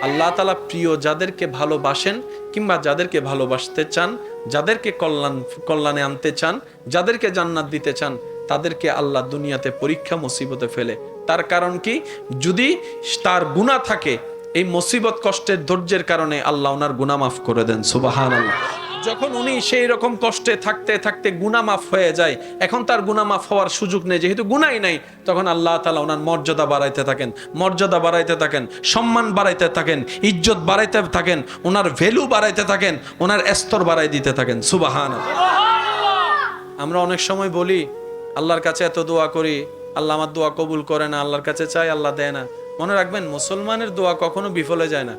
আল্লাহ তাআলা প্রিয় যাদেরকে ভালোবাসেন কিংবা যাদেরকে ভালোবাসতে চান, যাদেরকে কল্যাণে আনতে চান, যাদেরকে জান্নাত দিতে চান, তাদেরকে আল্লাহ দুনিয়াতে পরীক্ষা মুসিবতে ফেলে। তার কারণ কি? যদি তার গুনাহ থাকে, এই মুসিবত কষ্টের ধৈর্যের কারণে আল্লাহ ওনার গুনাহ মাফ করে দেন। সুবহানাল্লাহ। যখন উনি সেই রকম কষ্টে থাকতে থাকতে গুনাহ মাফ হয়ে যায়, এখন তার গুনাহ মাফ হওয়ার সুযোগ নেই, যেহেতু গুনাহই নাই, তখন আল্লাহ তাআলা ওনার মর্যাদা বাড়াইতে থাকেন, মর্যাদা বাড়াইতে থাকেন, সম্মান বাড়াইতে থাকেন, ইজ্জত বাড়াইতে থাকেন, ওনার ভ্যালু বাড়াইতে থাকেন, ওনার স্তর বাড়াই দিতে থাকেন। সুবহানাল্লাহ। আমরা অনেক সময় বলি আল্লাহর কাছে এত দোয়া করি, আল্লাহ আমার দোয়া কবুল করে না, আল্লাহর কাছে চাই আল্লাহ দেয় না। মনে রাখবেন, মুসলমানের দোয়া কখনো বিফলে যায় না।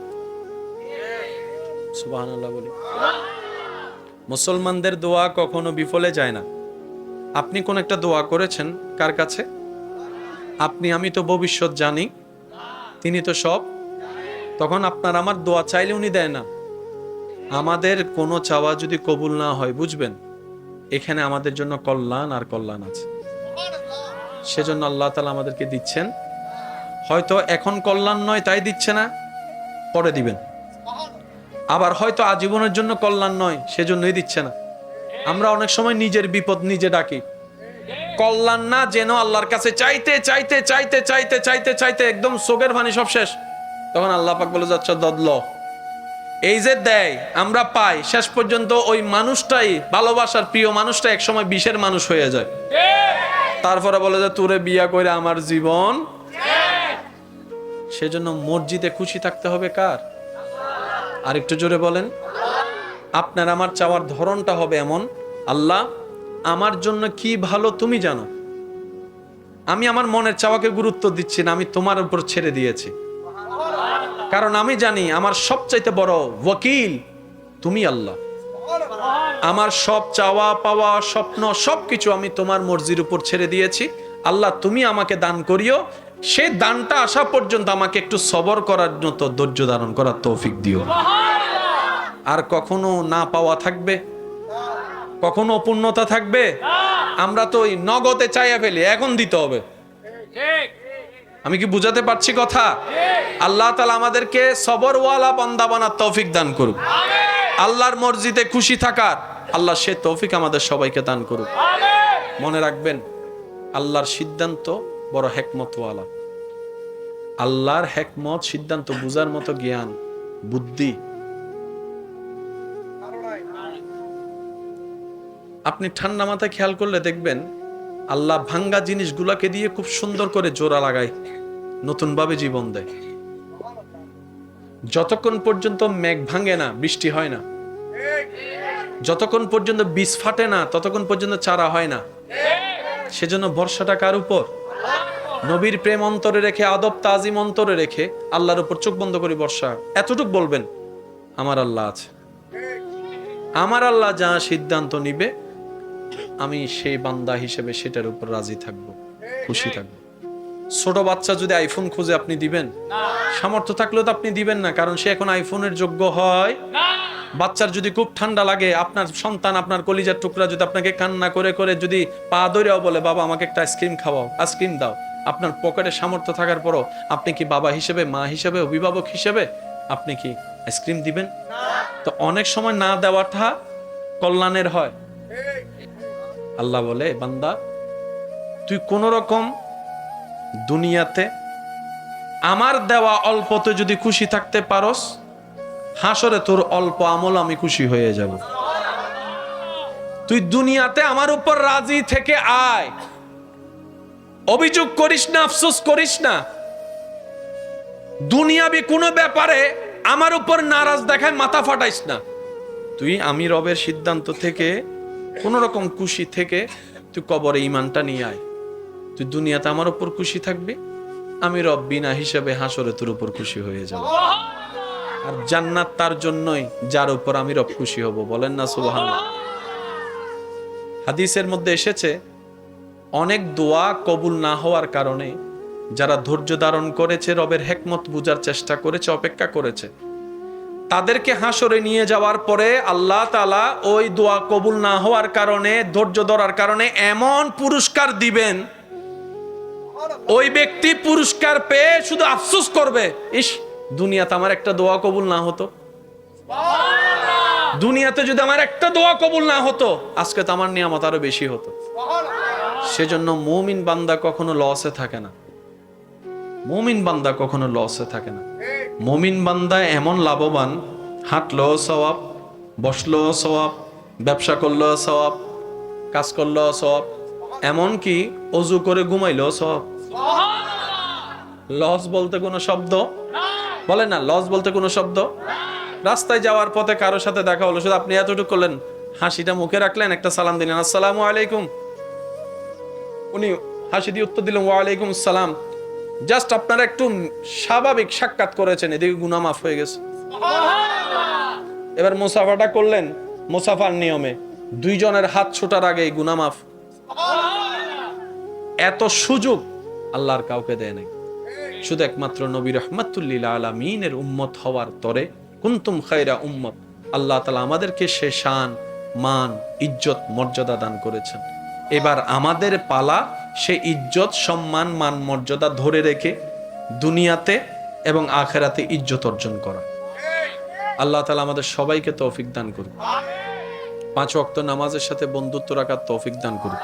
সুবহানাল্লাহ বলি। মুসলমানদের দোয়া কখনো বিফলে যায় না। আপনি কোন একটা দোয়া করেছেন কার কাছে? আপনি আমি তো ভবিষ্যৎ জানি, তিনি তো সব। তখন আপনার আমার দোয়া চাইলে উনি দেয় না। আমাদের কোনো চাওয়া যদি কবুল না হয়, বুঝবেন এখানে আমাদের জন্য কল্যাণ আর কল্যাণ আছে। সেজন্য আল্লাহ তাআলা আমাদেরকে দিচ্ছেন। হয়তো এখন কল্যাণ নয় তাই দিচ্ছে না, পরে দিবেন। আবার হয়তো আজীবনের জন্য কল্যাণ নয়, সেজন্যই দিচ্ছে না। আমরা অনেক সময় নিজের বিপদ নিজে ডাকি, কল্যাণ না যেন আল্লাহর কাছে চাইতে চাইতে চাইতে চাইতে চাইতে চাইতে একদম চোখের পানি সব শেষ। তখন আল্লাহ পাক বলে যাচ্ছে দদল, এই যে দেয় আমরা পাই, শেষ পর্যন্ত ওই মানুষটাই, ভালোবাসার প্রিয় মানুষটা একসময় বিষের মানুষ হয়ে যায়। তারপরে বলে যে তোরে বিয়া করে আমার জীবন। সেজন্য মসজিদে খুশি থাকতে হবে কার? আর একটু জোরে বলেন। আপনার আমার চাওয়ার ধরনটা হবে এমন, আল্লাহ আমার জন্য কি ভালো তুমি জানো, আমি আমার মনের চাওয়াকে গুরুত্ব দিচ্ছি না, আমি তোমার উপর ছেড়ে দিয়েছি। কারণ আমি জানি আমার সবচাইতে বড় ওয়াকিল তুমি আল্লাহ। আমার সব চাওয়া পাওয়া স্বপ্ন সবকিছু আমি তোমার মর্জির উপর ছেড়ে দিয়েছি। আল্লাহ তুমি আমাকে দান করিও, সেই দানটা আসা পর্যন্ত আমাকে একটু সবর করার মতো ধৈর্য ধারণ করার তৌফিক দিও। আর কখনো না পাওয়া থাকবে, কখনো অপূর্ণতা থাকবে। আমরা তো ওই নগদে চাইয়া ফেলি, এখন দিতে হবে। আমি কি বুঝাতে পারছি কথা? আল্লাহ তাআলা আমাদেরকে সবরওয়ালা বান্দা বানার তৌফিক দান করুক। আল্লাহর মর্জিতে খুশি থাকার আল্লাহ সে তৌফিক আমাদের সবাইকে দান করুক। মনে রাখবেন, আল্লাহর সিদ্ধান্ত বড় হিকমতওয়ালা। আল্লাহর হিকমত, সিদ্ধান্ত বুঝার মতো জ্ঞান বুদ্ধি আপনি ঠান্ডা মাথায় খেয়াল করলে দেখবেন, আল্লাহ ভাঙ্গা জিনিসগুলোকে দিয়ে খুব সুন্দর করে জোড়া লাগায়, নতুন ভাবে জীবন দেয়। যতক্ষণ পর্যন্ত মেঘ ভাঙে না, বৃষ্টি হয় না, যতক্ষণ পর্যন্ত বীজ ফাটে না, ততক্ষণ পর্যন্ত চারা হয় না। সেজন্য ভরসাটা কার উপর? নবীর প্রেম অন্তরে রেখে, আদব তাজিম অন্তরে রেখে আল্লাহর উপর চোখ বন্ধ করে বর্ষা। এতটুক বলবেন, আমার আল্লাহ আছে, আমার আল্লাহ যা সিদ্ধান্ত নিবে আমি সেই বান্দা হিসেবে সেটার উপর রাজি থাকবো, খুশি থাকবো। ছোট বাচ্চা যদি আইফোন খুঁজে আপনি দিবেন? সামর্থ্য থাকলেও তো আপনি দিবেন না, কারণ সে এখন আইফোনের যোগ্য হয়। বাচ্চার যদি খুব ঠান্ডা লাগে, আপনার সন্তান, আপনার কলিজার টুকরা যদি আপনাকে কান্না করে করে যদি পা ধরেও বলে বাবা আমাকে একটা আইসক্রিম খাওয়াও, আইসক্রিম দাও, আপনার পকেটে সামর্থ্য থাকার পরও আপনি কি বাবা হিসেবে, মা হিসেবে, অভিভাবক হিসেবে আপনি কি আইসক্রিম দিবেন? তো অনেক সময় না দেওয়াটা কল্যাণের হয়। আল্লাহ বলে, বান্দা তুই কোন রকম দুনিয়াতে আমার দেওয়া অল্পতে যদি খুশি থাকতে পারস, হাসরে তোর অল্প আমল আমি খুশি হয়ে যাব। তুই দুনিয়াতে আমার উপর রাজি থেকে আয়, অভিযোগ করিস না, আফসোস করিস না। দুনিয়াবি কোনো ব্যাপারে আমার উপর নারাজ দেখায় মাথা ফাটাইস না। তুই আমি রবের সিদ্ধান্ত থেকে কোন রকম খুশি থেকে তুই কবরে ঈমানটা নিয়ে আয়। তুই দুনিয়াতে আমার উপর খুশি থাকবি, আমি রব বিনা হিসাবে হাসরে তোর উপর খুশি হয়ে যাব। আর জান্নাত তার জন্যই যার উপর আমি রব খুশি হব। বলেন না সুবহানাল্লাহ। হাদিসের মধ্যে এসেছে, অনেক দোয়া কবুল না হওয়ার কারণে যারা ধৈর্য ধারণ করেছে, রবের হিকমত বুঝার চেষ্টা করেছে, অপেক্ষা করেছে, তাদেরকে হাসরে নিয়ে যাওয়ার পরে আল্লাহ তাআলা ওই দোয়া কবুল না হওয়ার কারণে, ধৈর্য ধরার কারণে এমন পুরস্কার দিবেন, ওই ব্যক্তি পুরস্কার পেয়ে শুধু আফসোস করবে, ইস দুনিয়াতে আমার একটা দোয়া কবুল না হতো, দুনিয়াতে যদি আমার একটা দোয়া কবুল না হতো, আজকে তো আমার নিয়ামত আরো বেশি হতো। সেজন্য মুমিন বান্দা কখনো লসে থাকে না, মুমিন বান্দা কখনো লসে থাকে না। মুমিন বান্দা এমন লাভবান, হাঁটলো সওয়াব, বসলো সওয়াব, ব্যবসা করলো সওয়াব, কাজ করলো সওয়াব, এমনকি অজু করে ঘুমাইলো সওয়াব। লস বলতে কোনো শব্দ বলে না, লস বলতে কোনো শব্দ। রাস্তায় যাওয়ার পথে কারোর সাথে দেখা হলো, শুধু আপনি এতটুকু করলেন, হাসিটা মুখে রাখলেন, একটা সালাম দিলেন, আসসালামু আলাইকুম, উনি হাসি দিয়ে উত্তর দিলেন ওয়ালাইকুম আসসালাম, জাস্ট আপনারা একটু স্বাভাবিক সাক্ষাৎ করেছেন, এদিকে গুনাহ মাফ হয়ে গেছে। এবার মুসাফাটা করলেন মুসাফার নিয়মে, দুইজনের হাত ছোটার আগে গুনাহ মাফ। এত সুযোগ আল্লাহর কাউকে দেয় নাই, শুধু একমাত্র নবী রাহমাতুল লিল আলামিনের উম্মত হওয়ার তরে কুনতুম খায়রা উম্মত, আল্লাহ তাআলা আমাদেরকে সে শান, মান, ইজ্জত, মর্যাদা দান করেছেন। এবার আমাদের পালা সে ইজ্জত, সম্মান, মান, মর্যাদা ধরে রেখে দুনিয়াতে এবং আখিরাতে ইজ্জত অর্জন করা। আল্লাহ তাআলা আমাদের সবাইকে তৌফিক দান করুন। 5 ওয়াক্ত নামাজের সাথে বন্ধুত্ব রাখার তৌফিক দান করুন।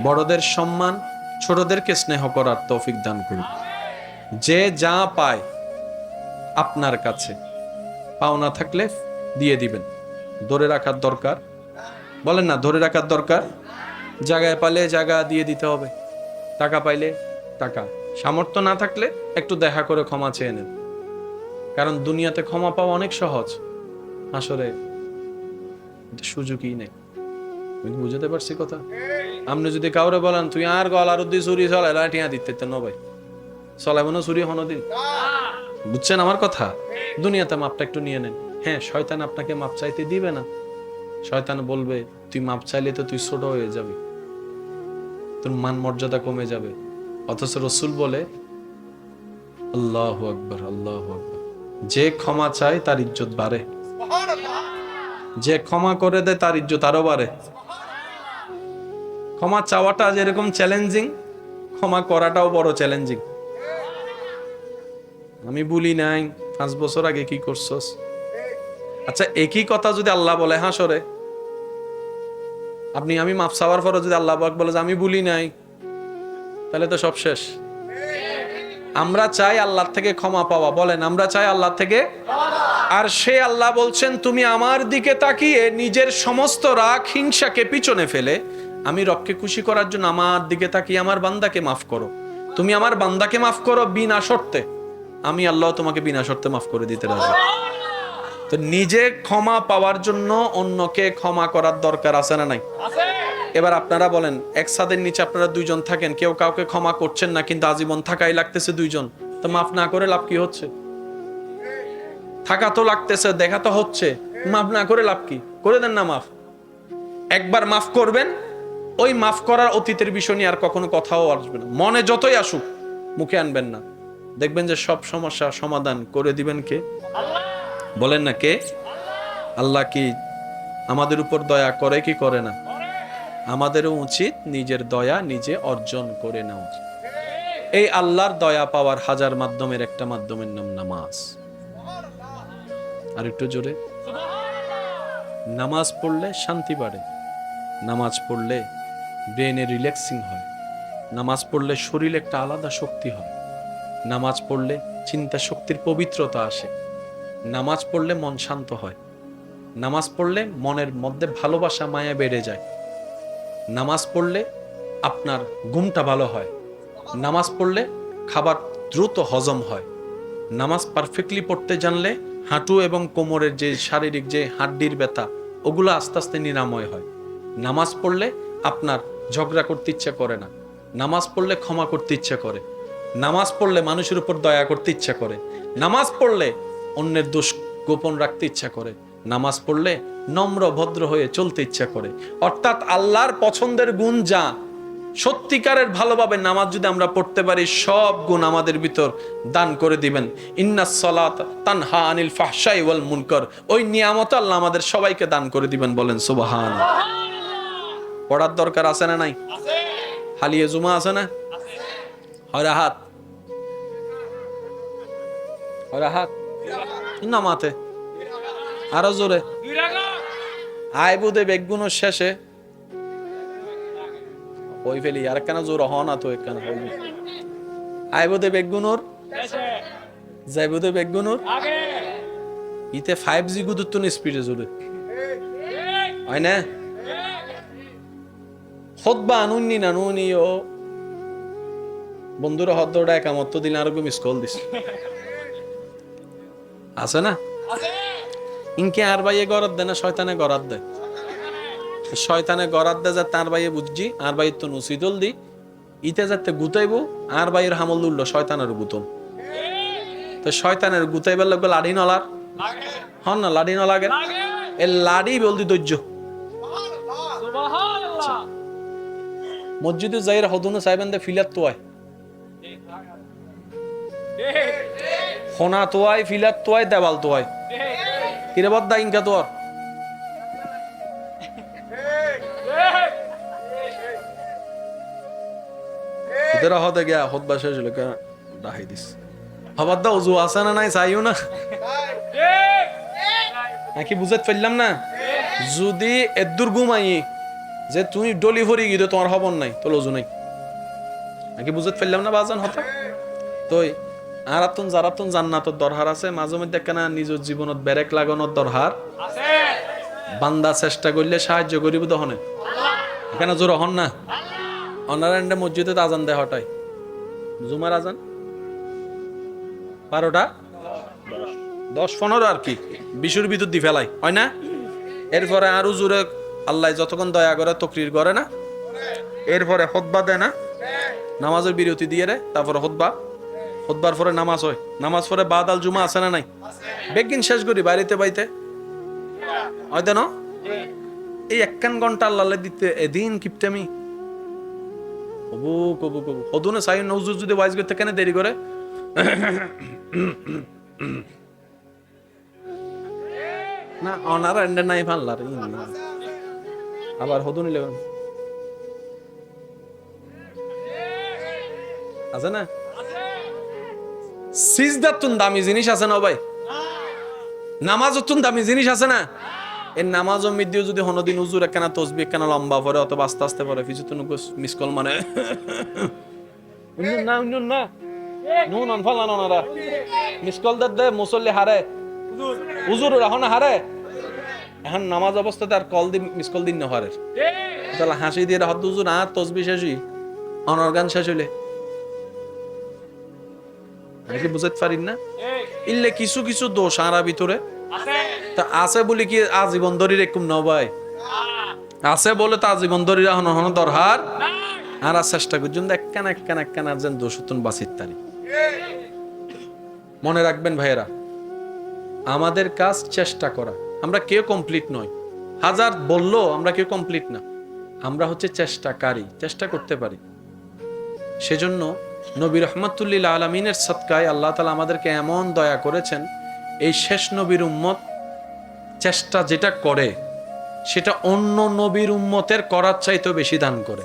বড়দের সম্মান, ছোটদেরকে স্নেহ করার তৌফিক দান করুন। যে যা পায় আপনার কাছে পাওনা থাকলে দিয়ে দিবেন, ধরে রাখার দরকার, বলেন না ধরে রাখার দরকার। জায়গায় পাইলে জায়গা দিয়ে দিতে হবে, টাকা পাইলে টাকা, সামর্থ্য না থাকলে একটু দেখা করে ক্ষমা চেয়ে নেন। কারণ দুনিয়াতে ক্ষমা পাওয়া অনেক সহজ, আসলে সুযোগই নেই। বুঝতে পারছি কথা? আপনি যদি কাউরে বলেন তুই আর গলার উদ্দি চুরি চলাই লাঠিয়া দিতে ন ভাই, চলাইব না চুরি হনদিন, বুঝছেন আমার কথা? দুনিয়াতে মাপটা একটু নিয়ে নেন। হ্যাঁ, শয়তান আপনাকে মাপ চাইতে দিবে না, শয়তান বলবে তুই মাপ চাইলে তো তুই ছোট হয়ে যাবি, তোর মান মর্যাদা কমে যাবে। অথচ রাসূল বলে আল্লাহু আকবার, আল্লাহু আকবার, যে ক্ষমা চায় তার ইজ্জত বাড়ে, যে ক্ষমা করে দেয় তার ইজ্জত আরো বাড়ে। ক্ষমা চাওয়াটা যেরকম চ্যালেঞ্জিং, ক্ষমা করাটাও বড় চ্যালেঞ্জিং। আমি বলি নাই 5 বছর আগে কি করছস, আচ্ছা একই কথা যদি আল্লাহ বলে হাসরে, আপনি আমি মাফ চাওয়ার পরে যদি আল্লাহ পাক বলে যে আমি বলি নাই, তাহলে তো সব শেষ। আমরা চাই আল্লাহর থেকে ক্ষমা পাওয়া, বলেন আমরা চাই আল্লাহর থেকে, আর সে আল্লাহ বলছেন তুমি আমার দিকে তাকিয়ে নিজের সমস্ত রাগ হিংসাকে পিছনে ফেলে আমি রবকে খুশি করার জন্য আমার দিকে তাকিয়ে আমার বান্দাকে মাফ করো। তুমি আমার বান্দাকে মাফ করো বিনা শর্তে, আমি আল্লাহ তোমাকে বিনা শর্তে মাফ করে দিতে রাজি। তো নিজে ক্ষমা পাওয়ার জন্য অন্যকে ক্ষমা করার দরকার আছে না নাই? এবার আপনারা বলেন, এক ছাদের নিচে আপনারা 2 জন থাকেন, কেউ কাউকে ক্ষমা করছেন না, কিন্তু আজীবন থাকাই লাগতেছে 2 জন, তো মাফ না করে লাভ কি হচ্ছে? থাকা তো লাগতেছে, দেখা তো হচ্ছে, মাফ না করে লাভ কি? করে দেন না মাফ। একবার মাফ করবেন, ওই মাফ করার অতীতের বিষয় নিয়ে আর কখনো কথাও আসবে না, মনে যতই আসুক মুখে আনবেন না, দেখবেন যে সব সমস্যা সমাধান করে দিবেন কে? বলেন না কে? আল্লাহ কি আমাদের উপর দয়া করে কি করে না? আমাদেরও উচিত নিজের দয়া নিজে অর্জন করে নেওয়া। এই আল্লাহর দয়া পাওয়ার হাজার মাধ্যমের একটা মাধ্যমের নাম নামাজ। আর একটু জোরে, নামাজ পড়লে শান্তি বাড়ে, নামাজ পড়লে ব্রেনে রিল্যাক্সিং হয়, নামাজ পড়লে শরীরে একটা আলাদা শক্তি হয়, নামাজ পড়লে চিন্তা শক্তির পবিত্রতা আসে, নামাজ পড়লে মন শান্ত হয়, নামাজ পড়লে মনের মধ্যে ভালোবাসা মায়া বেড়ে যায়, নামাজ পড়লে আপনার ঘুমটা ভালো হয়, নামাজ পড়লে খাবার দ্রুত হজম হয়, নামাজ পারফেক্টলি পড়তে জানলে হাঁটু এবং কোমরের যে শারীরিক যে হাড্ডির ব্যথা ওগুলো আস্তে আস্তে নিরাময় হয়, নামাজ পড়লে আপনার ঝগড়া করতে ইচ্ছা করে না, নামাজ পড়লে ক্ষমা করতে ইচ্ছা করে, নামাজ পড়লে মানুষের উপর দয়া করতে ইচ্ছা করে, নামাজ পড়লে অন্যের দোষ গোপন রাখতে ইচ্ছা করে, নামাজ পড়লে নম্র ভদ্র হয়ে চলতে ইচ্ছা করে। অর্থাৎ আল্লাহর পছন্দের গুণ যা, সত্যিকারের ভালোভাবে নামাজ যদি আমরা পড়তে পারি, সব গুণ আমাদের ভিতর দান করে দিবেন। ইন্নাস সালাত তানহা আনিল ফাহশাই ওয়াল মুনকার, ওই নিয়ামত আল্লাহ আমাদের সবাইকে দান করে দিবেন, বলেন সুবহান। পড়ার দরকার আছে না নাই? হালিয়ে জুমা আছে না? হয় হাত ওরা হাত নামাতে আরো জোরে আইবুদে বেগুনোর শেষে ওই ফেলি আর কেন জোর হ না তো একখানা আইবুদে বেগুনোর যাইবুদে বেগুনোর ইতে 5G গুদুত্ব স্পিডে জোরে হয় না খুতবা আনুনি না নুনি ও বন্ধুরা হদ্দটা একামত্ত দিন আর মিস কল দিস আছে না ইনকে আর ভাইয়ে গরাত দেয় না শয়তানে গরাত দেয় শয়তানে গরাত দেয় যা তার ভাইয়ে বুঝছি আর ভাইয়ের তো নুসিদল দি ইতে যাতে গুতাইবো আর ভাইয়ের হামল উঠলো শয়তানের গুতম তো শয়তানের গুতাইবার লাগবে লাড়ি নলার হন না লাড়ি ন লাগে এ লাড়ি বলদি ধৈর্য মসজিদে যাইরা হদুনো সাইবেন দে ফিলাত তোয় হোনা তোয় ফিলাত তোয় দেওয়াল তোয় কিরে বদ্দা ইনকা তোর ইতরা হতে গিয়া খুতবা শেষ হলো কেন ডাহাই দিস হবাদ্দা ওযু আছে না নাই চাইও না নাকি বুঝাত ফেললাম না যদি এদুর ঘুমাই যে তুমি ডলি ভরি গিয়ে তোমার হবন নাই তো লজু নাই নাকি বুঝাত ফেললাম না বাজান হতা তোই আরাতুন জারাতুন জান্নাতর দরহার আছে মাঝে মধ্যে কেন নিজের জীবনত ব্যারেক লাগানোর দরহার আছে বান্দা চেষ্টা করলে সাহায্য করিব তখনে এখানে জোর হন না অনারায়ণে মসজিদে আজান দেয় হটাই জুমার আজান 12টা 10-15 আর কি 20-এর ভিতর দি ফেলাই হয় না এরপরে আরো জোরে আল্লাহ যতক্ষণ দয়া করে তকরির করে না এরপরে খুতবা দেয় না নামাজের বিরতি দিয়ে রে তারপরে খুতবার পরে নামাজ হয় নামাজ পরে বাদাল জুমা আছে না নাই বেগিন শেষ করি বাড়িতে বাইতে হয় দেন এই 1 ঘন্টা আল্লাহ দিতে এদিন কিপটামি কবু কবু কবু হদুনে সাই নজরুল যদি ওয়াইজ করতে কেন দেরি করে না অনার এন্ডে নাই ফাল্লার আবার হদুনি লেবেন আছে না সিজদাতুন দামি জিনিস আছে না ভাই নামাজতুন দামি জিনিস আছে না এই নামাজ মধ্যে যদি হনদিন হুজুর একখানা তাসবিহ একখানা লম্বা পড়ে অথবা আস্তে আস্তে পড়ে ফিজুতুন মিস কল মানে না নুন অনফালা ননারা মিস কল দে মুসল্লি হারে হুজুর এখন হারে এখন নামাজ অবস্থাতে আর কল দি মিস কল দিন না হারে তাহলে হাসি দিয়ে হাত হুজুর আর তাসবিহ শেষই অনর্গান শেষ হইলে নাকি বুঝাতে পারিন না ইল্লে কিছু কিছু দোষ আরা ভিতরে তা আছে বলে কি আজীবন ধরে এরকম ন ভাই আছে বলে তো আজীবন ধরে হন হন দরহার আর চেষ্টা করছেন একখান যেন দোষ তুন বাঁচিত তারি মনে রাখবেন ভাইয়েরা আমাদের কাজ চেষ্টা করা আমরা কেউ কমপ্লিট নয় হাজার বললো আমরা কেউ কমপ্লিট না আমরা হচ্ছে চেষ্টাকারী চেষ্টা করতে পারি সেজন্য নবী রহমাতুল্লিল আলামিনের সদকায় আল্লাহ তাআলা আমাদেরকে এমন দয়া করেছেন এই শেষ নবীর উম্মত চেষ্টা যেটা করে সেটা অন্য নবীর উম্মতের করার চাইতেও বেশি দান করে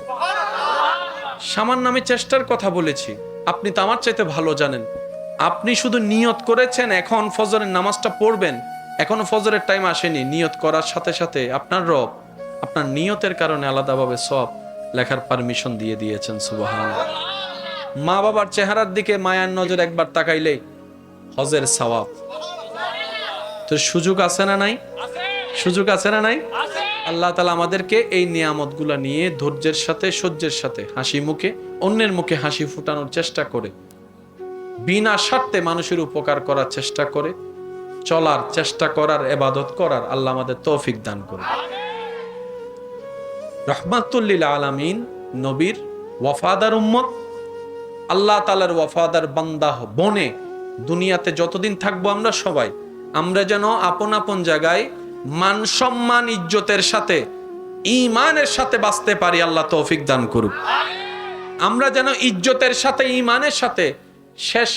সামান্য আমি চেষ্টার কথা বলেছি আপনি তো আমার চাইতে ভালো জানেন আপনি শুধু নিয়ত করেছেন এখন ফজরের নামাজটা পড়বেন এখনো ফজরের টাইম আসেনি নিয়ত করার সাথে সাথে আপনার রব আপনার নিয়তের কারণে আলাদাভাবে সব লেখার পারমিশন দিয়ে দিয়েছেন সুবহানাল্লাহ মা বাবার চেহারার দিকে মায়ার নজর একবার তাকাইলে হজের সওয়াব তো সুযোগ আছে না নাই সুযোগ আছে না নাই আল্লাহ তাআলা আমাদেরকে এই নিয়ামতগুলো নিয়ে ধৈর্যের সাথে সহ্যের সাথে হাসি মুখে অন্যের মুখে হাসি ফুটানোর চেষ্টা করে বিনা স্বার্থে মানুষের উপকার করার চেষ্টা করে চলার চেষ্টা করার ইবাদত করার আল্লাহ আমাদের তৌফিক দান করুন রাহমাতুল লিল আলামিন নবীর ওয়াফাদার উম্মত আল্লাহ তাআলার ওয়াফাদার বান্দা বনে দুনিয়াতে যতদিন থাকবো আমরা সবাই আমরা যেন আপন আপন জায়গায় মান সম্মান ইজ্জতের সাথে ঈমানের সাথে বাঁচতে পারি আল্লাহ তৌফিক দান করুক আমরা যেন ইজ্জতের সাথে ঈমানের সাথে শেষ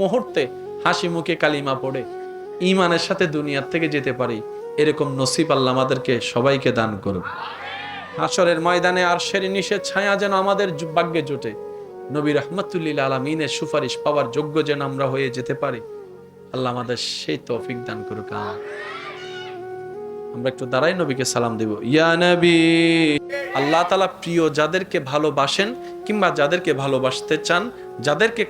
মুহূর্তে হাসি মুখে কালিমা পড়ে ঈমানের সাথে দুনিয়ার থেকে যেতে পারি এরকম নসিব আল্লাহ আমাদেরকে সবাইকে দান করুক হাশরের ময়দানে আরশের নিচের ছায়া যেন আমাদের ভাগ্যে জোটে নবী রাহমাতুল্লিল আলামিনের সুপারিশ পাওয়ার যোগ্য যেন আমরা হয়ে যেতে পারি আল্লাহ আমাদের সেই তৌফিক দান করুক। আমরা একটু দাঁড়াই, নবীকে সালাম দেব। ইয়া নবী। আল্লাহ তাআলা প্রিয় যাদেরকে ভালোবাসেন কিংবা যাদেরকে ভালোবাসতে চান, যাদেরকে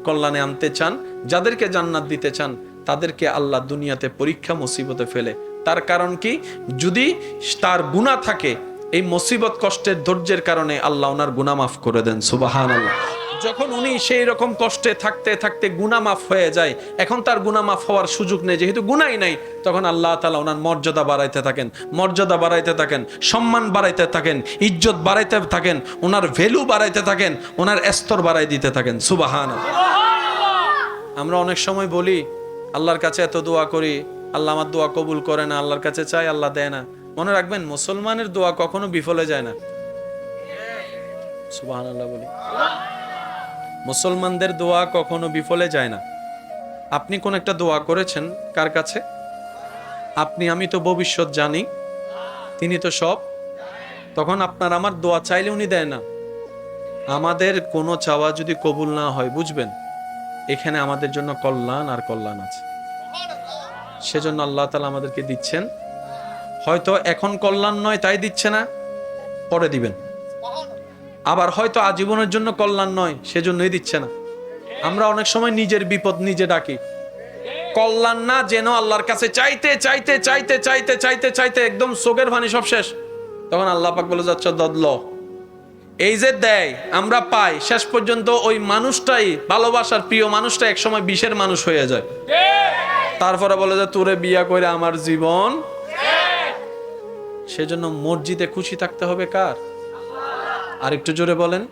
কল্যাণে আনতে চান, যাদেরকে জান্নাত দিতে চান, তাদেরকে আল্লাহ দুনিয়াতে পরীক্ষা মুসিবতে ফেলে। তার কারণ কি? যদি তার গুনাহ থাকে, এই মুসিবত কষ্টের ধৈর্যের কারণে আল্লাহ ওনার গুনাহ মাফ করে দেন। সুবহানাল্লাহ। যখন উনি সেই রকম কষ্টে থাকতে থাকতে গুনাহ মাফ হয়ে যায়, এখন তার গুনাহ মাফ হওয়ার সুযোগ নেই, যেহেতু গুনাহই নাই, তখন আল্লাহ তাআলা ওনার মর্যাদা বাড়াইতে থাকেন, মর্যাদা বাড়াইতে থাকেন, সম্মান বাড়াইতে থাকেন, ইজ্জত বাড়াইতে থাকেন, ওনার ভ্যালু বাড়াইতে থাকেন, ওনার স্তর বাড়াই দিতে থাকেন। সুবহানাল্লাহ। আমরা অনেক সময় বলি আল্লাহর কাছে এত দোয়া করি, আল্লাহ আমার দোয়া কবুল করে না, আল্লাহর কাছে চাই আল্লাহ দেয় না। মনে রাখবেন, মুসলমানের দোয়া কখনো বিফলে যায় না। সুবহানাল্লাহ বলি। মুসলমানদের দোয়া কখনো বিফলে যায় না। আপনি কোন একটা দোয়া করেছেন কার কাছে? আপনি আমি তো ভবিষ্যৎ জানি, তিনি তো সব। তখন আপনার আমার দোয়া চাইলে উনি দেয় না। আমাদের কোনো চাওয়া যদি কবুল না হয়, বুঝবেন এখানে আমাদের জন্য কল্যাণ আর কল্যাণ আছে। সেজন্য আল্লাহ তাআলা আমাদেরকে দিচ্ছেন। হয়তো এখন কল্যাণ নয় তাই দিচ্ছে না, পরে দিবেন। আবার হয়তো আজীবনের জন্য কল্যাণ নয়, সেজন্যই দিচ্ছে না। আমরা অনেক সময় নিজের বিপদ নিজে ডাকি, কল্যাণ না যেন আল্লাহর কাছে চাইতে চাইতে চাইতে চাইতে চাইতে চাইতে একদম চোখের পানি সব শেষ। তখন আল্লাহ পাক বলে যাচ্ছে দদল, এই যে দেয় আমরা পাই, শেষ পর্যন্ত ওই মানুষটাই, ভালোবাসার প্রিয় মানুষটা একসময় বিষের মানুষ হয়ে যায়। তারপরে বলে যে তোরে বিয়া করে আমার জীবন। সেজন্য মসজিদে খুশি থাকতে হবে কার? আর একটু জোরে বলেন।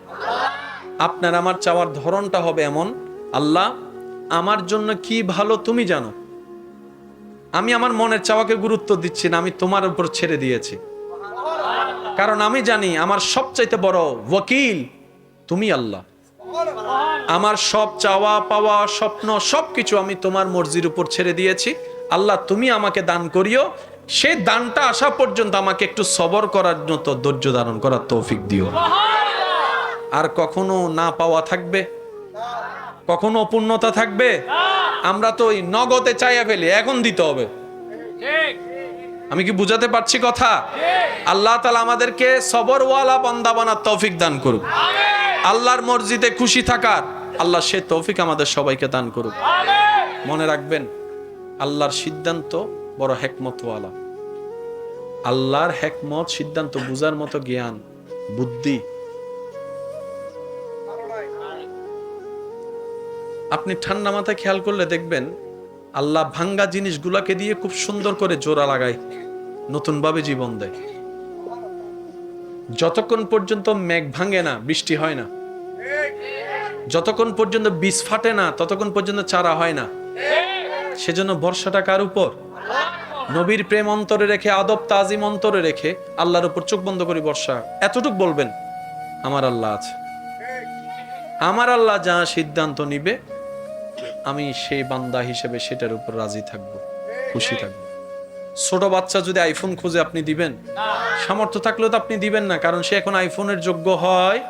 আপনার আমার চাওয়ার ধরনটা হবে এমন, আল্লাহ আমার জন্য কি ভালো তুমি জানো, আমি আমার মনের চাওয়াকে গুরুত্ব দিচ্ছি না, আমি তোমার উপর ছেড়ে দিয়েছি। কারণ আমি জানি আমার সবচাইতে বড় ওয়াকিল তুমি আল্লাহ। আমার সব চাওয়া পাওয়া স্বপ্ন সবকিছু আমি তোমার মর্জির উপর ছেড়ে দিয়েছি। আল্লাহ তুমি আমাকে দান করিও, সেই দানটা আসা পর্যন্ত আমাকে একটু সবর করার মতো ধৈর্য ধারণ করার তৌফিক দিও। আর কখনো না পাওয়া থাকবে, কখনো অপূর্ণতা থাকবে। আমরা তো ওই নগদে চাইয়া ফেলি, এখন দিতে হবে। আমি কি বুঝাতে পারছি কথা? আল্লাহ তাআলা আমাদেরকে সবরওয়ালা বান্দা বানার তৌফিক দান করুক। আল্লাহর মর্জিতে খুশি থাকার আল্লাহ সে তৌফিক আমাদের সবাইকে দান করুক। মনে রাখবেন, আল্লাহর সিদ্ধান্ত বড় হিকমতওয়ালা। আল্লাহর হিকমত, সিদ্ধান্ত বুঝার মতো জ্ঞান বুদ্ধি আপনি ঠান্ডা মাথায় খেয়াল করলে দেখবেন, আল্লাহ ভাঙ্গা জিনিসগুলাকে দিয়ে খুব সুন্দর করে জোড়া লাগায়, নতুন ভাবে জীবন দেয়। যতক্ষণ পর্যন্ত মেঘ ভাঙে না, বৃষ্টি হয় না, যতক্ষণ পর্যন্ত বীজ ফাটে না, ততক্ষণ পর্যন্ত চারা হয় না। সেজন্য ভরসাটা কার উপর? নবীর প্রেম অন্তরে রেখে, আদব তাজিম অন্তরে রেখে আল্লাহর উপর চোখ বন্ধ করে বর্ষা। এতটুক বলবেন, আমার আল্লাহ আছে, আমার আল্লাহ যা সিদ্ধান্ত নিবে আমি সেই বান্দা হিসেবে সেটার উপর রাজি থাকবো, খুশি থাকবো। ছোট বাচ্চা যদি আইফোন খুঁজে আপনি দিবেন? সামর্থ্য থাকলেও তো আপনি দিবেন না, কারণ সে এখন আইফোনের যোগ্য হয়।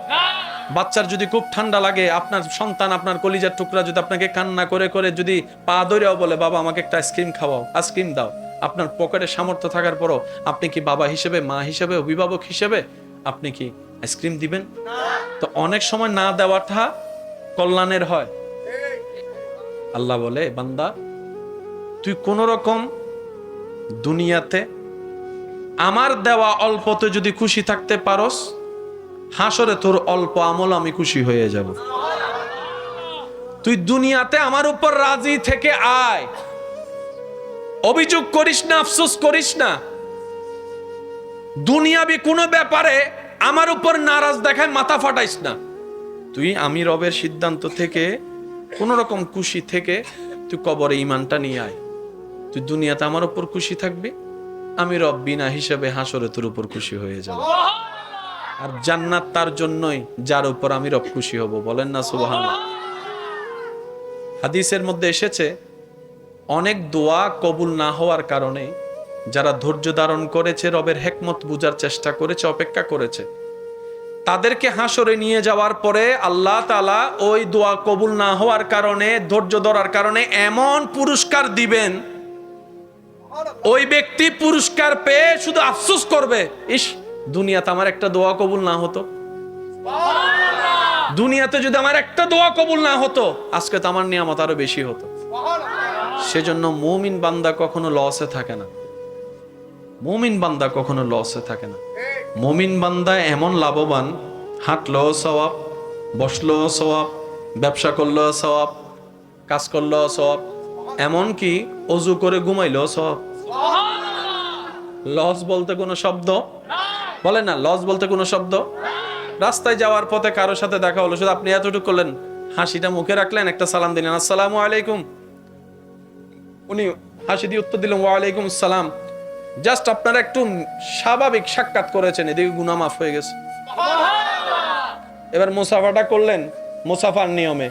বাচ্চার যদি খুব ঠান্ডা লাগে, আপনার সন্তান, আপনার কলিজার টুকরা যদি আপনাকে কান্না করে করে যদি পা ধরেও বলে বাবা আমাকে একটা আইসক্রিম খাওয়াও, আইসক্রিম দাও, আপনার পকেটে সামর্থ্য থাকার পরও আপনি কি বাবা হিসেবে, মা হিসেবে, অভিভাবক হিসেবে আপনি কি আইসক্রিম দিবেন? তো অনেক সময় না দেওয়াটা কল্যাণের হয়। আল্লাহ বলে, বান্দা তুই কোন রকম দুনিয়াতে আমার দেওয়া অল্পতে যদি খুশি থাকতে পারস, হাসরে তোর অল্প আমল আমি খুশি হয়ে যাব। তুই দুনিয়াতে আমার উপর রাজি থেকে আয়, অভিযোগ করিস না, আফসোস করিস না। দুনিয়াবি কোনো ব্যাপারে আমার উপর নারাজ দেখায় মাথা ফাটাইস না। তুই আমি রবের সিদ্ধান্ত থেকে কোন রকম খুশি থেকে তুই কবরে ঈমানটা নিয়ে আয়। তুই দুনিয়াতে আমার উপর খুশি থাকবি, আমি রব বিনা হিসেবে হাসরে তোর উপর খুশি হয়ে যাব। আর জান্নাত তার জন্যই যার উপর আমি রব খুশি হব। বলেন না সুবহানাল্লাহ। হাদিসের মধ্যে এসেছে, অনেক দোয়া কবুল না হওয়ার কারণে যারা ধৈর্য ধারণ করেছে, রবের হিকমত বুঝার চেষ্টা করেছে, অপেক্ষা করেছে, তাদেরকে হাসরে নিয়ে যাওয়ার পরে আল্লাহ তাআলা ওই দোয়া কবুল না হওয়ার কারণে, ধৈর্য ধরার কারণে এমন পুরস্কার দিবেন, ওই ব্যক্তি পুরস্কার পেয়ে শুধু আফসোস করবে, ইস দুনিয়াতে আমার একটা দোয়া কবুল না হতো, দুনিয়াতে যদি আমার একটা দোয়া কবুল না হতো, আজকে তো আমার নিয়ামত আরো বেশি হতো। সেজন্য মুমিন বান্দা কখনো লসে থাকে না, মুমিন বান্দা কখনো লসে থাকে না। মুমিন বান্দা এমন লাভবান, হাঁটলো সওয়াব, বসলো সওয়াব, ব্যবসা করলো সওয়াব, কাজ করলো সওয়াব, এমনকি অজু করে ঘুমাইলো সওয়াব। লস বলতে কোনো শব্দ বলে না, লস বলতে কোনো শব্দ। রাস্তায় যাওয়ার পথে কারোর সাথে দেখা হলো, শুধু আপনি এতটুকু করলেন, হাসিটা মুখে রাখলেন, একটা সালাম দিলেন, আসসালামু আলাইকুম, উনি হাসি দিয়ে উত্তর দিলেন ওয়ালাইকুম আসসালাম, জাস্ট আপনারা একটু স্বাভাবিক সাক্ষাৎ করেছেন, এদিকে গুনাহ মাফ হয়ে গেছে। এবার মুসাফাটা করলেন মুসাফার নিয়মে,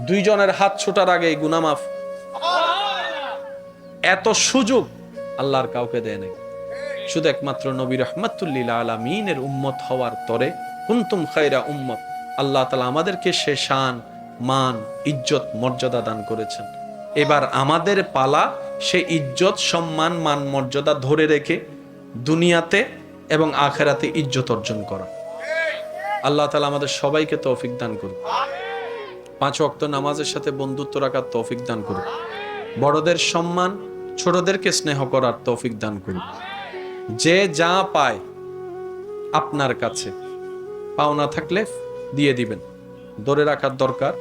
দুইজনের হাত ছোটার আগে গুনাহ মাফ। এত সুযোগ আল্লাহর কাউকে দেয় নাই, শুধু একমাত্র নবী রাহমাতুল লিল আলামিনের উম্মত হওয়ার তরে কুনতুম খায়রা উম্মত, আল্লাহ তাআলা আমাদেরকে সে শান, মান, ইজ্জত, মর্যাদা দান করেছেন। এবার আমাদের পালা সে ইজ্জত, সম্মান, মান, মর্যাদা ধরে রেখে দুনিয়াতে এবং আখিরাতে ইজ্জত অর্জন করা। আল্লাহ তাআলা আমাদের সবাইকে তৌফিক দান করুন। 5 ওয়াক্ত নামাজের সাথে বন্ধুত্ব রাখার তৌফিক দান করুন। বড়দের সম্মান, ছোটদেরকে স্নেহ করার তৌফিক দান করুন। যে যা পায় আপনার কাছে পাওনা থাকলে দিয়ে দিবেন, ধরে রাখার দরকার,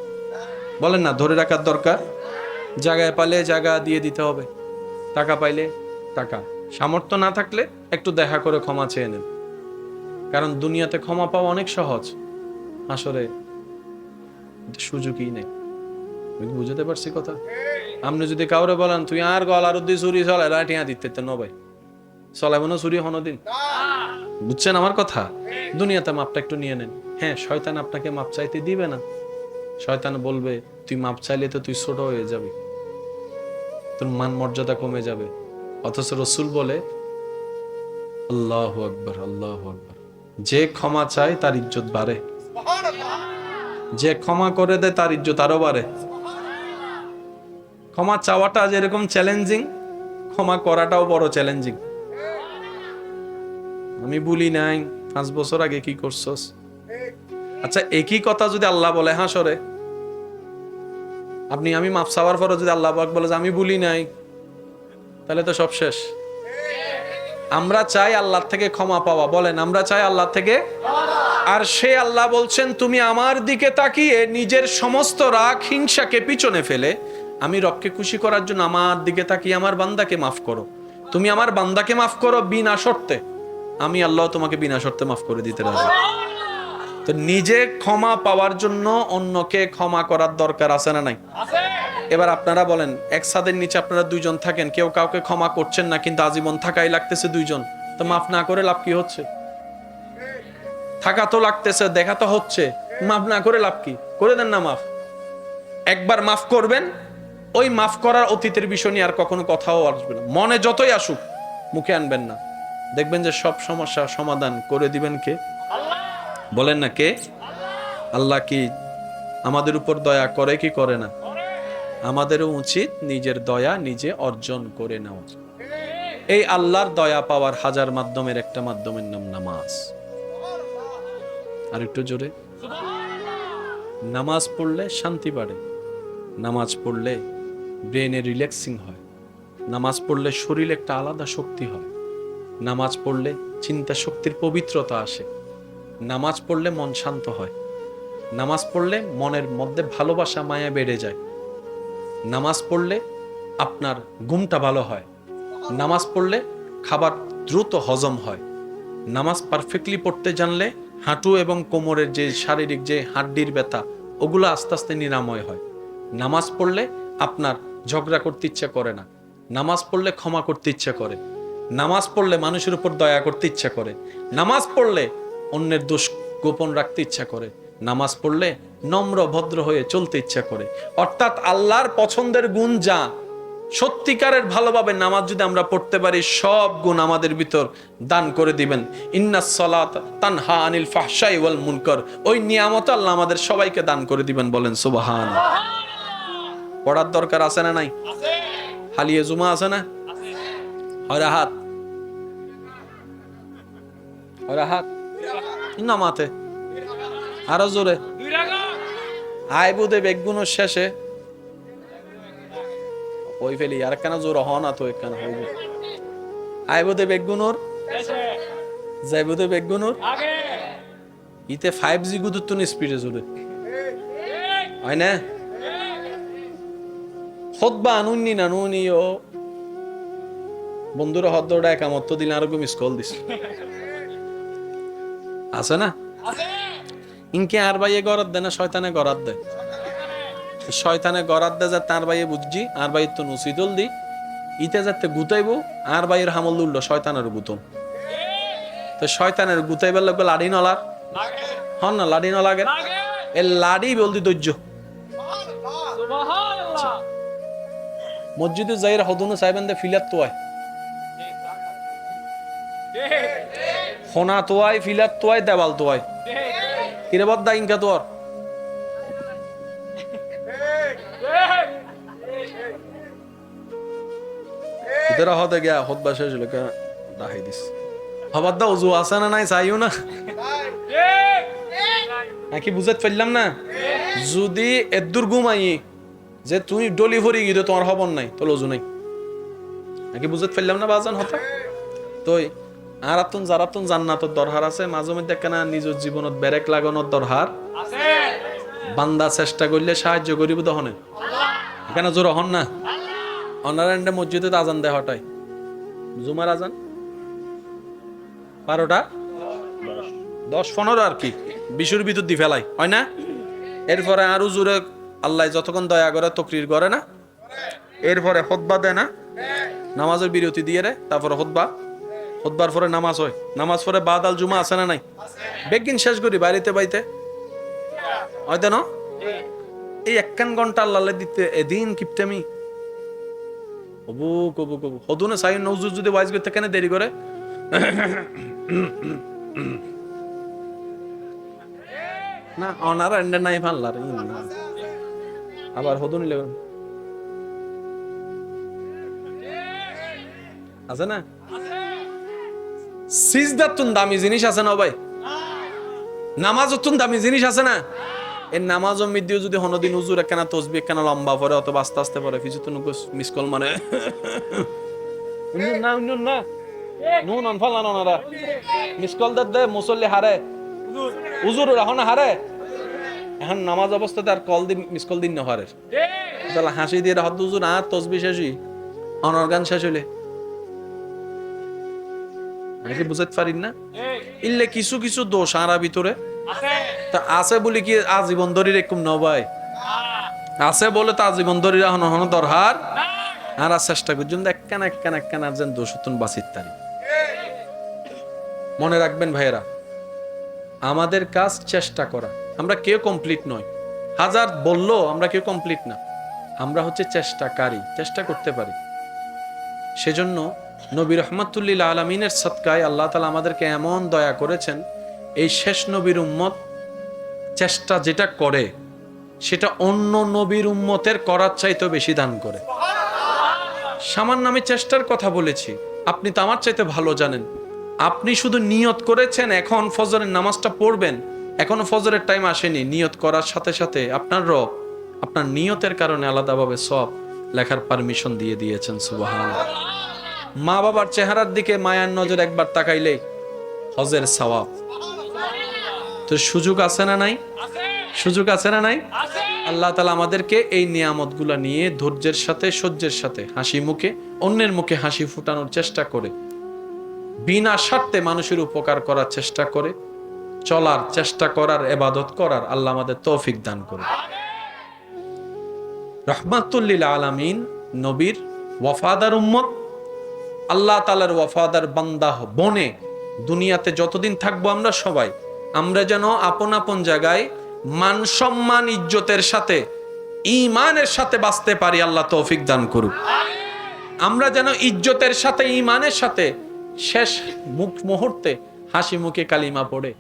বলেন না ধরে রাখার দরকার। জায়গায় পাইলে জায়গা দিয়ে দিতে হবে, টাকা পাইলে টাকা, সামর্থ্য না থাকলে একটু দেখা করে ক্ষমা চেয়ে নেন, কারণ দুনিয়াতে ক্ষমা পাওয়া অনেক সহজ, আসলে সুযোগই নেই। বুঝতে পারছি কথা? আপনি যদি কাউরে বলেন তুই আর গলার উদ্দি চুরি চলে লাঠিয়া দিতে নবাই চলাইব না চুরি হনদিন, বুঝছেন আমার কথা? দুনিয়াতে মাপটা একটু নিয়ে নেন। হ্যাঁ, শয়তান আপনাকে মাপ চাইতে দিবে না, শয়তান বলবে তুই মাপ চাইলে তো তুই ছোট হয়ে যাবি, তোর মান মর্যাদা কমে যাবে। অথচ রসুল বলে আল্লাহু আকবার, আল্লাহু আকবার, যে ক্ষমা চায় তার ইজ্জত বাড়ে, যে ক্ষমা করে দেয় তার ইজ্জত আরো বাড়ে। ক্ষমা চাওয়াটা যেরকম চ্যালেঞ্জিং, ক্ষমা করাটাও বড় চ্যালেঞ্জিং। আমি বলি নাই 5 বছর আগে কি করছস, আচ্ছা একই কথা যদি আল্লাহ বলে হাসরে, আপনি আমি মাফ চাওয়ার পরে যদি আল্লাহ পাক বলে যে আমি বলি নাই, তাহলে তো সব শেষ। আমরা চাই আল্লাহর থেকে ক্ষমা পাওয়া, বলেন আমরা চাই আল্লাহ থেকে, আর সে আল্লাহ বলছেন তুমি আমার দিকে তাকিয়ে নিজের সমস্ত রাগ হিংসাকে পিছনে ফেলে আমি রবকে খুশি করার জন্য আমার দিকে তাকিয়ে আমার বান্দাকে মাফ করো। তুমি আমার বান্দাকে মাফ করো বিনা শর্তে, আমি আল্লাহ তোমাকে বিনা শর্তে মাফ করে দিতে রাজি। তো নিজে ক্ষমা পাওয়ার জন্য অন্যকে ক্ষমা করার দরকার আছে না নাই? এবার আপনারা বলেন, এক ছাদের নিচে আপনারা 2 জন থাকেন, কেউ কাউকে ক্ষমা করছেন না, কিন্তু আজীবন থাকাই লাগতেছে 2 জন, তো মাফ না করে লাভ কি হচ্ছে? থাকা তো লাগতেছে, দেখা তো হচ্ছে, মাফ না করে লাভ কি? করে দেন না মাফ। একবার মাফ করবেন, ওই মাফ করার অতীতের বিষয় নিয়ে আর কখনো কথাও আসবে না, মনে যতই আসুক মুখে আনবেন না, দেখবেন যে সব সমস্যা সমাধান করে দিবেন কে? বলেন না কে? আল্লাহ কি আমাদের উপর দয়া করে কি করে না? আমাদেরও উচিত নিজের দয়া নিজে অর্জন করে নেওয়া। এই আল্লাহর দয়া পাওয়ার হাজার মাধ্যমের একটা মাধ্যমের নাম নামাজ। আর একটু জোরে, নামাজ পড়লে শান্তি বাড়ে, নামাজ পড়লে ব্রেনে রিল্যাক্সিং হয়, নামাজ পড়লে শরীর একটা আলাদা শক্তি হয়, নামাজ পড়লে চিন্তা শক্তির পবিত্রতা আসে, নামাজ পড়লে মন শান্ত হয়, নামাজ পড়লে মনের মধ্যে ভালোবাসা মায়া বেড়ে যায়, নামাজ পড়লে আপনার ঘুমটা ভালো হয়, নামাজ পড়লে খাবার দ্রুত হজম হয়, নামাজ পারফেক্টলি পড়তে জানলে হাঁটু এবং কোমরের যে শারীরিক যে হাড্ডির ব্যথা ওগুলো আস্তে আস্তে নিরাময় হয়, নামাজ পড়লে আপনার ঝগড়া করতে ইচ্ছা করে না, নামাজ পড়লে ক্ষমা করতে ইচ্ছা করে, নামাজ পড়লে মানুষের উপর দয়া করতে ইচ্ছা করে, নামাজ পড়লে অন্যের দোষ গোপন রাখতে ইচ্ছা করে, নামাজ পড়লে নম্র ভদ্র হয়ে চলতে ইচ্ছা করে। অর্থাৎ আল্লাহর পছন্দের গুণ যা সত্যিকারের ভালোভাবে নামাজ যদি আমরা পড়তে পারি, সব গুণ আমাদের ভিতর দান করে দিবেন। ইন্নাস সালাত তানহা আনিল ফাহশাই ওয়াল মুনকার, ওই নিয়ামত আল্লাহ আমাদের সবাইকে দান করে দিবেন, বলেন সুবহান। পড়ার দরকার আছে না নাই? হালিয়ে জুমা আছে না? হয় হাত নামাতে আরো জোরে আইবুদে বেগুনের শেষে ওই ফেলি আর কেন জোর হ না তো একখানা হইব। আইবুদে বেগুনোর যাইবুদে বেগুনোর ইতে 5G গুদুত্তুন স্পিডে জোরে হয় না? খুতবা নুনি না নুনি ও বন্ধুরা হদ্দটা একামত দিন আর মিস কল দিস আছে না? ইনকে আর ভাইয়ে গরাত দেয় না, শয়তানে গরাত দেয়। শয়তানে গরাত দেয় যা তার ভাইয়ে বুঝছি, আর ভাইয়ের তো নসিদল দি ইতে যাতে গুতাইবো, আর ভাইয়ের হামল উল্লো শয়তানের গুতম। তো শয়তানের গুতাইবার লাগবে লাড়ি নলার হন না, লাড়ি নলাগে এ লাড়ি বলদি ধৈর্য। মসজিদে যাইয়ের হদুনো চাইবেন দে ফিলার তোয়ায় হোনা তোয়ায় ফিলার তোয়ায় দেওয়াল তোয়ায় কিরে বদ্দা ইনকা তোর ইতারা হতে গিয়া হতবা শেষ হলো কে ডাহাই দিস হবাদ্দা উজু আছে না নাই চাইও না নাকি বুঝাতে পারলাম না? যদি এদুর ঘুমাই যে তুমি ডলি ভরি গিয়ে তোমার হবন নাই তো লজু নাই, নাকি বুঝাতে পারলাম না বাজান হতা? তোই আর আতুন যারাতুন জান্নাতর দরকার আছে, মাঝে মধ্যে কেনা নিজের জীবনত ব্যারেক লাগানোর দরকার আছে। বান্দা চেষ্টা করলে সাহায্য করিব দহনে কেন জোর হন না? অনারায়ণ মসজিদে আজান দেয় হটাই জুমার আজান 12টা 10-15 আর কি 20-এর ভিতর দি ফেলাই হয় না? এরপরে আরো জোরে আল্লাহ যতক্ষণ দয়া করে তকরির করে না, এরপরে খুতবা দেয় না, নামাজের বিরতি দিয়ে রে, তারপরে খুতবার পরে নামাজ হয়, নামাজ পরে বাদাল জুমা আছে না নাই? বেগিন শেষ করি বাড়িতে বাইতে হয়তো না এই 1 ঘন্টা আল্লাহ দিতে এদিন কিপতেমি কবু কবু কবু হদুনে সাই নজরুল যদি ওয়াইজ করতে কেন দেরি করে? না অনার এন্ড নাই ভাল্লার আবার হদুনি লেবেন আছে না? সিজদাতুন দামি জিনিস আছে না ভাই? নামাজতুন দামি জিনিস আছে না? এই নামাজ মধ্যে যদি হনদিন হুজুর একখানা তসবিহ কেন লম্বা পরে অথবা আস্তে আস্তে পরে ফিজুতুন মিস কল মানে না নুন অনফাল না ওনারা মিস কল দে মুসল্লি হারে হুজুর এখন হারে এখন নামাজ অবস্থাতে আর কল দিন মিস কল দিন না হারে তাহলে হাসি দিয়ে হদ হুজুর আর তসবিহ শেষই অনর্গান শেষ হইলে নাকি বুঝতে পারিন না? ইল্লে কিছু কিছু দোষ আরা ভিতরে তা আছে বলে কি আজীবন ধরে এরকম ন ভাই? আছে বলে তো আজীবন ধরে এখন হন দরকার আর চেষ্টা করছেন একখানা যেন দোষতুন বাঁচিত তারি। মনে রাখবেন ভাইয়েরা, আমাদের কাজ চেষ্টা করা, আমরা কেউ কমপ্লিট নয়, হাজার বললো আমরা কেউ কমপ্লিট না, আমরা হচ্ছে চেষ্টাকারী, চেষ্টা করতে পারি। সেজন্য নবী রহমাতুল্লিল আলামিনের সদকায় আল্লাহ তাআলা আমাদেরকে এমন দয়া করেছেন, এই শেষ নবীর উম্মত চেষ্টা যেটা করে সেটা অন্য নবীর উম্মতের করার চাইতে বেশি দান করে। সামান্য আমি চেষ্টার কথা বলেছি, আপনি তো আমার চাইতে ভালো জানেন। আপনি শুধু নিয়ত করেছেন এখন ফজরের নামাজটা পড়বেন, এখনো ফজরের টাইম আসেনি, নিয়ত করার সাথে সাথে আপনার রব আপনার নিয়তের কারণে আলাদাভাবে সব লেখার পারমিশন দিয়ে দিয়েছেন। সুবহানাল্লাহ। মা বাবার চেহারার দিকে মায়ার নজর একবার তাকাইলেই হজের সওয়াব। তো সুযোগ আছে না নাই? সুযোগ আছে না নাই? আল্লাহ তাআলা আমাদেরকে এই নিয়ামতগুলো নিয়ে ধৈর্যের সাথে সহ্যের সাথে হাসি মুখে অন্যের মুখে হাসি ফুটানোর চেষ্টা করে, বিনা স্বার্থে মানুষের উপকার করার চেষ্টা করে, চলার চেষ্টা করার, ইবাদত করার আল্লাহ আমাদের তৌফিক দান করে। রাহমাতুল লিল আলামিন নবীর ওয়াফাদার উম্মত, আল্লাহ তাআলার ওয়াফাদার বান্দা বনে দুনিয়াতে যতদিন থাকবো আমরা সবাই, আমরা যেন আপন আপন জায়গায় মান সম্মান ইজ্জতের সাথে ঈমানের সাথে বাঁচতে পারি। আল্লাহ তৌফিক দান করুক। আমরা যেন ইজ্জতের সাথে ইমানের সাথে শেষ মুহূর্তে হাসি মুখে কালিমা পড়ে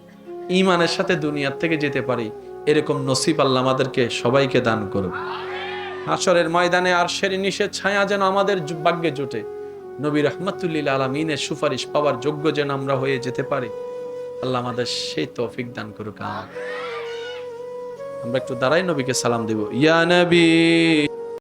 ইমানের সাথে দুনিয়ার থেকে যেতে পারি, এরকম নসিব আল্লাহ আমাদেরকে সবাইকে দান করুন। হাশরের ময়দানে আরশের নিচে ছায়া যেন আমাদের ভাগ্যে জোটে, নবী রাহমাতুল্লিল আলামিনের সুপারিশ পাওয়ার যোগ্য যেন আমরা হয়ে যেতে পারি, আল্লাহ আমাদের সেই তৌফিক দান করুক। আমরা একটু দাঁড়াই, নবীকে সালাম দেব। ইয়া নবী